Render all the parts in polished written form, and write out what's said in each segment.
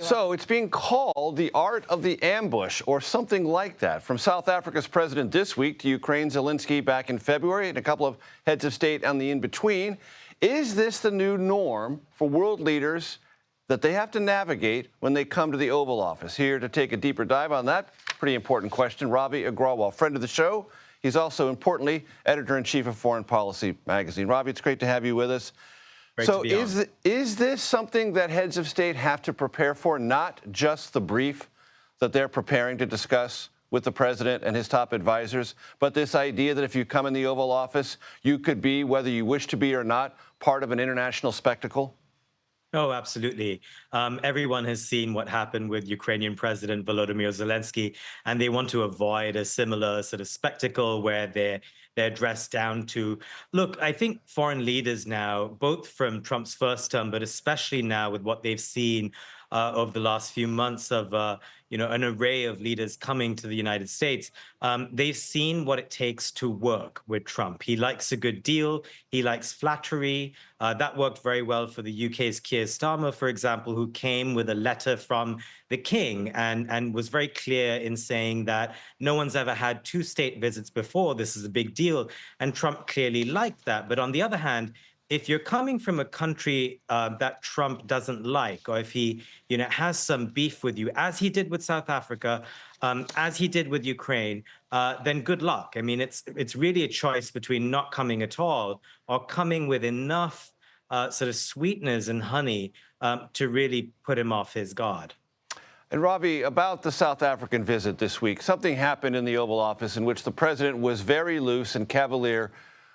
So it's being called the art of the ambush or something like that. From South Africa's president this week to Ukraine's Zelenskyy back in February and a couple of heads of state on the in-between. Is this the new norm for world leaders that they have to navigate when they come to the Oval Office? Here to take a deeper dive on that pretty important question, Ravi Agrawal, friend of the show. He's also, importantly, editor-in-chief of Foreign Policy magazine. Ravi, it's great to have you with us. So is this something that heads of state have to prepare for, not just the brief that they're preparing to discuss with the president and his top advisors, but this idea that if you come in the Oval Office, you could be, whether you wish to be or not, part of an international spectacle? Oh, absolutely. Everyone has seen what happened with Ukrainian President Volodymyr Zelenskyy, and they want to avoid a similar sort of spectacle where they're dressed down to. Look, I think foreign leaders now, both from Trump's first term, but especially now with what they've seen over the last few months of an array of leaders coming to the United States, they've seen what it takes to work with Trump. He likes a good deal. He likes flattery. That worked very well for the UK's Keir Starmer, for example, who came with a letter from the king and was very clear in saying that no one's ever had two state visits before. This is a big deal. And Trump clearly liked that. But on the other hand, if you're coming from a country that Trump doesn't like, or if he, has some beef with you, as he did with South Africa, as he did with Ukraine, then good luck. I mean, it's really a choice between not coming at all or coming with enough sort of sweeteners and honey to really put him off his guard. And Ravi, about the South African visit this week, something happened in the Oval Office in which the president was very loose and cavalier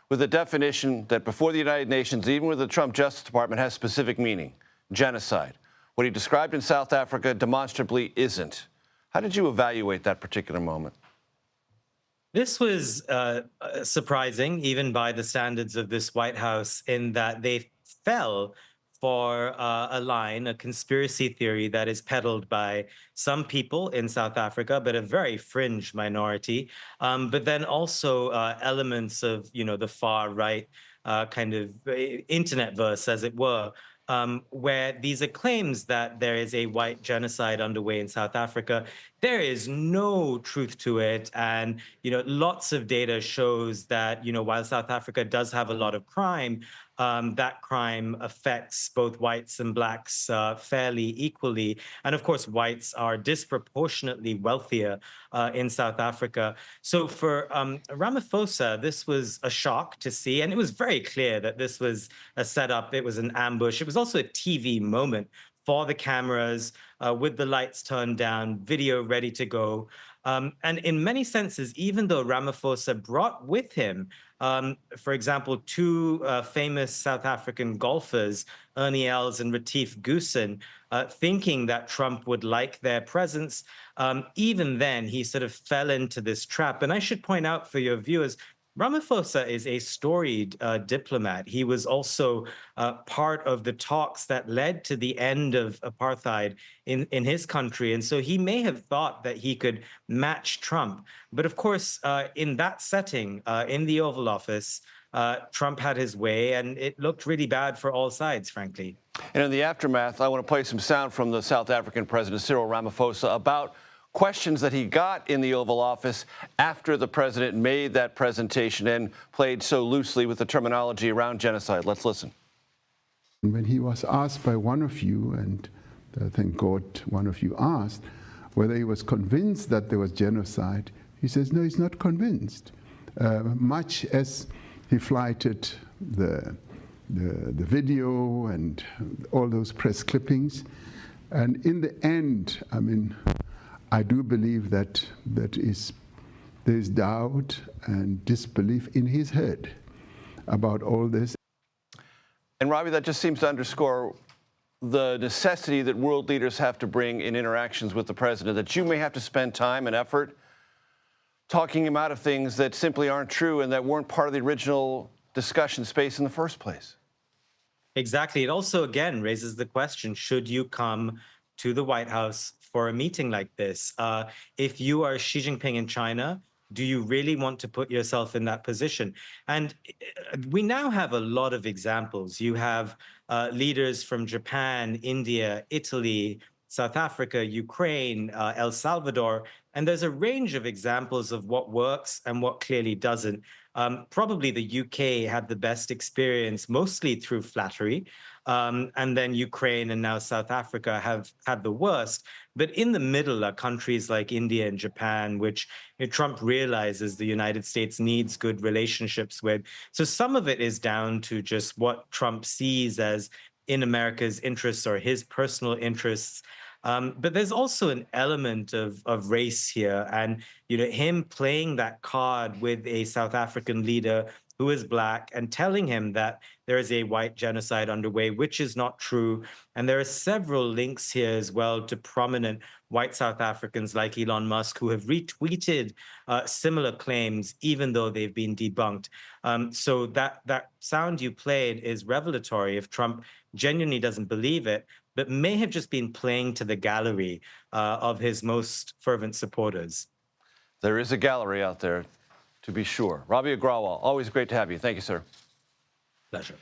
with a definition that before the United Nations, even with the Trump Justice Department, has specific meaning: genocide. What he described in South Africa demonstrably isn't. How did you evaluate that particular moment? This was surprising, even by the standards of this White House, in that they fell for a line, a conspiracy theory that is peddled by some people in South Africa, but a very fringe minority. But then also elements of, the far right kind of internet verse, as it were, where these are claims that there is a white genocide underway in South Africa. There is no truth to it. And, lots of data shows that, while South Africa does have a lot of crime, that crime affects both whites and blacks fairly equally. And of course, whites are disproportionately wealthier in South Africa. So for Ramaphosa, this was a shock to see. And it was very clear that this was a setup. It was an ambush. It was also a TV moment for the cameras, with the lights turned down, video ready to go. And in many senses, even though Ramaphosa brought with him, for example, two famous South African golfers, Ernie Els and Retief Goosen, thinking that Trump would like their presence, even then he sort of fell into this trap. And I should point out for your viewers, Ramaphosa is a storied diplomat. He was also part of the talks that led to the end of apartheid in his country. And so he may have thought that he could match Trump. But of course, in that setting, in the Oval Office, Trump had his way, and it looked really bad for all sides, frankly. And in the aftermath, I want to play some sound from the South African President Cyril Ramaphosa about questions that he got in the Oval Office after the president made that presentation and played so loosely with the terminology around genocide. Let's listen. When he was asked by one of you, and thank God one of you asked, whether he was convinced that there was genocide, he says, no, he's not convinced. Much as he flighted the video and all those press clippings. And in the end, I mean, I do believe that there's doubt and disbelief in his head about all this. And Ravi, that just seems to underscore the necessity that world leaders have to bring in interactions with the president, that you may have to spend time and effort talking him out of things that simply aren't true and that weren't part of the original discussion space in the first place. Exactly. It also, again, raises the question, should you come to the White House for a meeting like this? If you are Xi Jinping in China, do you really want to put yourself in that position? And we now have a lot of examples. You have leaders from Japan, India, Italy, South Africa, Ukraine, El Salvador, and there's a range of examples of what works and what clearly doesn't. Probably the UK had the best experience, mostly through flattery. And then Ukraine and now South Africa have had the worst. But in the middle are countries like India and Japan, which Trump realizes the United States needs good relationships with. So some of it is down to just what Trump sees as in America's interests or his personal interests. But there's also an element of race here, and him playing that card with a South African leader who is Black and telling him that there is a white genocide underway, which is not true. And there are several links here as well to prominent white South Africans like Elon Musk who have retweeted similar claims, even though they've been debunked. So that sound you played is revelatory if Trump genuinely doesn't believe it, but may have just been playing to the gallery of his most fervent supporters. There is a gallery out there, to be sure. Ravi Agrawal, always great to have you. Thank you, sir. Pleasure.